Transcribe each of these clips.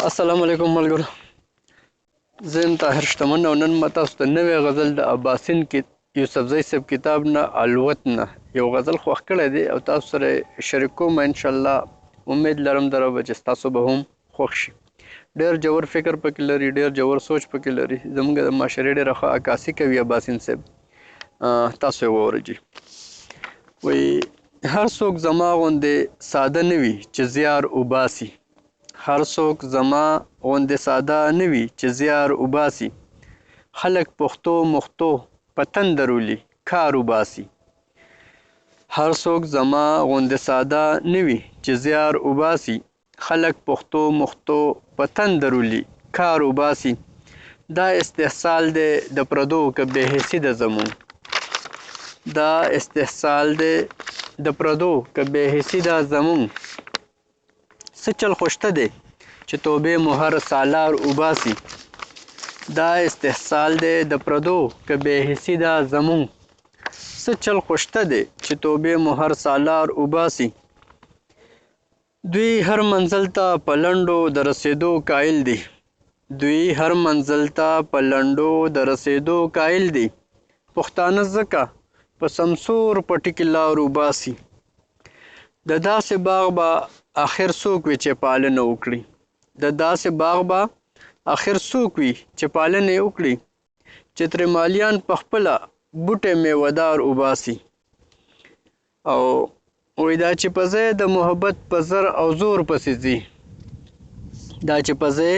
السلام علیکم ملګرو، زه یم طاهر شتمن او نن ما تاسو ته نوې غزل د اباسین یوسفزۍ صاحب کتاب نه الوت نه یو غزل خوښ کړی دی او تاسو سره یې شریکوم. انشاءالله امید لرم د ربه چې ستاسو به هم خوښ شي. ډېر ژور فکر پکې لري، ډېر ژور سوچ پکې لري. زموږ د معاشرې ډېره ښه عکاسي کوي اباسین صاحب. تاسو یې واورئ جي. وایي هر څوک زما غوندې ساده نه وي چې زیار وباسي. هر څوک زما غوندې ساده نه وي چې زیار وباسي. خلک پښتو مختو په تندر ولي کار وباسي. هر څوک زما غوندې ساده نه وي چې زیار وباسي. خلک پښتو مختو په تندر ولي کار وباسي. دا استحصال دی د پردو که بې حسي ده زمون. دا استحصال دی د پردو که بې حسي ده زمون. څه چل خوشته دی چې توبې مو هر سالار وباسي. دا استحصال دی د پردو که بې حسي ده زمون. څه چل خوشته دی چې توبې مو هر سالار وباسي. دوی هر منزل ته په لنډو د رسېدو قایل دي. دوی هر منزل ته په لنډو د رسېدو قایل دي. پښتانه ځکه په سمسور پټي کې لار وباسي. د داسې باغ به آخر څوک وي چې پالنه وکړي. د داسې باغ به آخر څوک وي چې پالنه یې وکړي. چې ترې مالیان په خپله بوټی میوهدار وباسي. او وایي دا چې په ځای د محبت په زر او زور پسې ځي. دا چې په ځای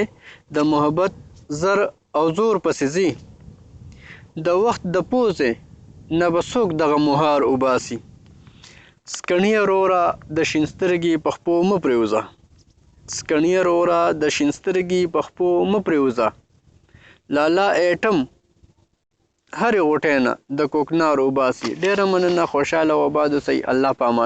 د محبت زر او زور پسې ځي. د وخت د پوزې نه به څوک دغه مهار وباسي. سکڼیه وروره د شین سترګي په خپو مه پرېوځه. سکڼیه وروره د شین سترګي په خپو مه پرېوځه. لالا ایټم هرې غوټۍ نه د کوکنار وباسي. ډېره مننه، خوشحاله او اباد اوسئ. الله په امان.